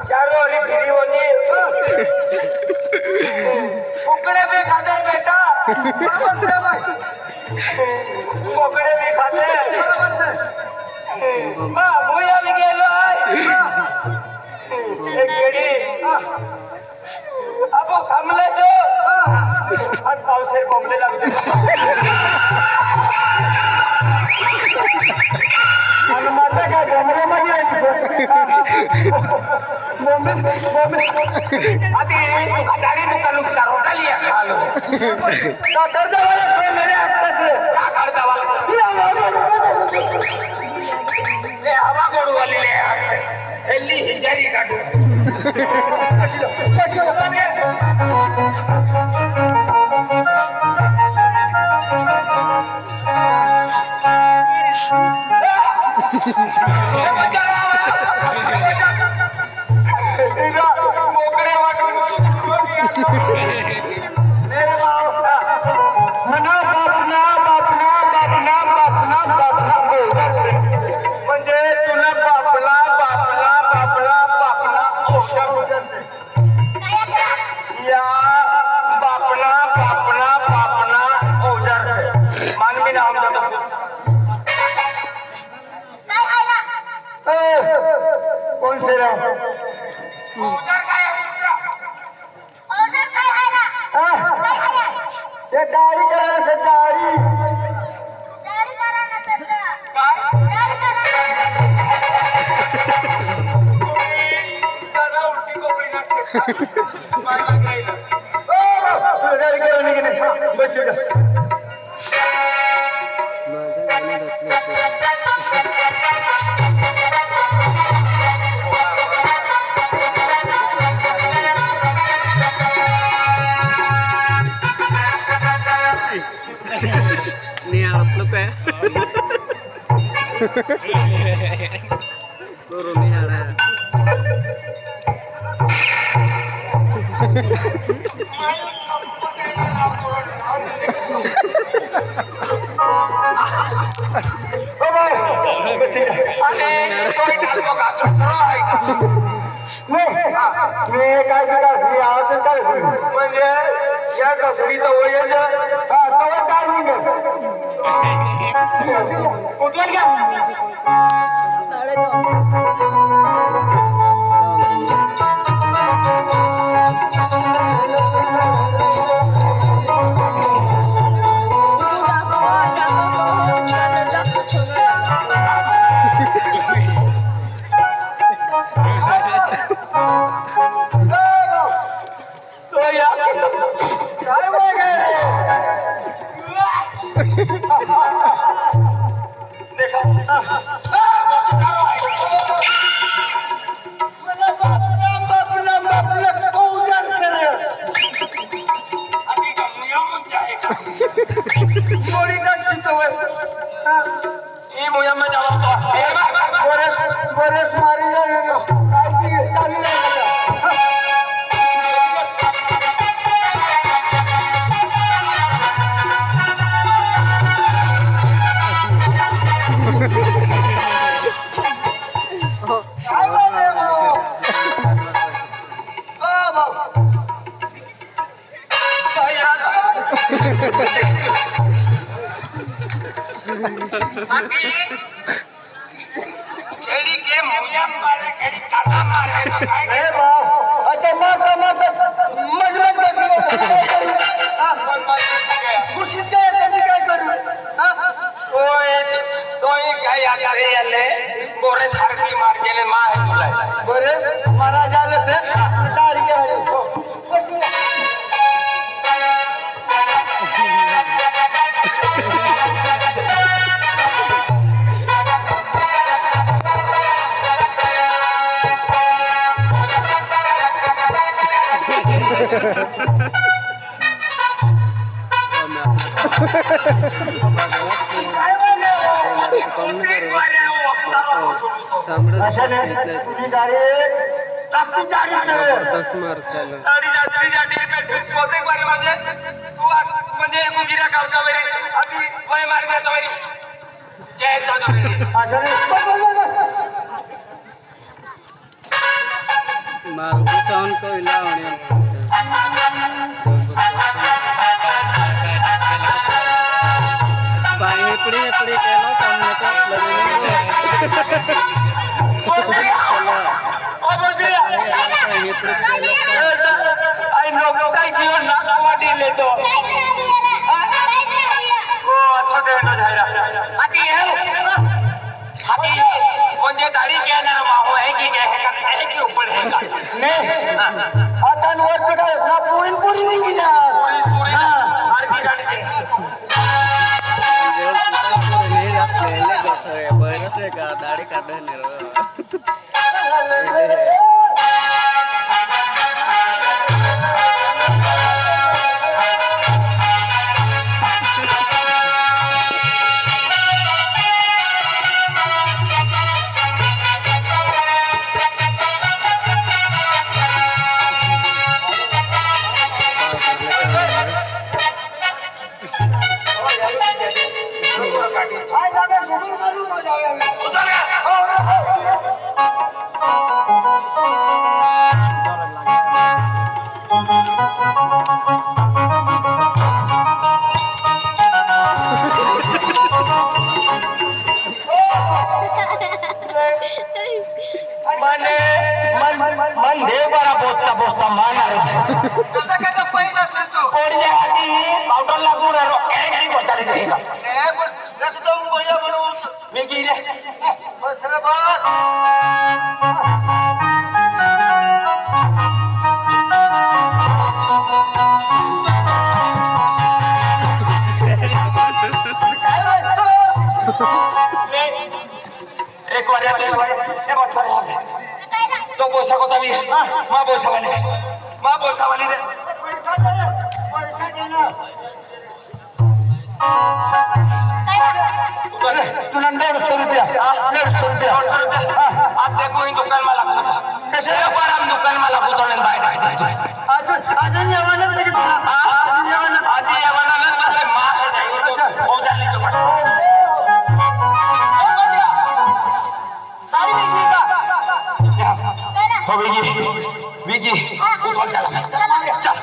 चारों ओर घिरी होली कुकड़े भी खाते बेटा कुकड़े भी खाते भूया भी गेलो एक गेडी अब थांबले जो आणि पावसाळ्यात बोंबले लागले आणि माझं काय बोंबल्यामध्ये आधी गाडी दुकान रोटाली आलो हवा गोडू आलेले हल्ली हिजारी काढू मोकळे वाटून म्हणा बापना बापना बापना बापना बापना म्हणजे तुला बापला बापला बापला बापला या बापना बापना बापना ओझर मानवी नाम कोण से राव ते दाढी करायला दाढी Suruh nih ada. काय करायचं आवाज काय म्हणजे या कसडी तर तवा काय कुठलं घ्या बोरे सारखी मार गेले मा आहे तुला बोरे मला झालं ते सारी तुम्ही गाडी जास्तीत जास्त मार्शाला गाडी जास्तीत म्हणजे तू म्हणजे गुजिरा गावचा वरी आधी वय मार्गाचा वरी जय मारुति सहन कोइला होने बाई पड़ी कहना सामने का आई नौकरी की ओर ना कमाडी ले तो ओ अच्छा देना जायरा हाथी है हाथी मुझे गाड़ी के अंदर माहो है कि क्या है के ऊपर है का नहीं अतन और बेटा ना पूरी नहीं की जा पूरी हां हर की गाड़ी से दाढ़ी काटे मन दे बरा बोलता मान रहे कसं कसं पैसा असतो कोडिया आधी पावडर लागू रो काही बोलताले देगा एकदम बोया बनवून मी गेले बस रे बस एक बार हे बघ तो बोसा को तभी मां बोसा वाली रे पैसा देना तू नंदे 150 रुपया 150 रुपया आप देखो इन दुकान में लागू कैसे एक बार हम दुकान में लागू तो बाय अजून जेवणच नाही तुला आधी यावाना ना तो मां हो जाली तो हो विकी तू बोल चला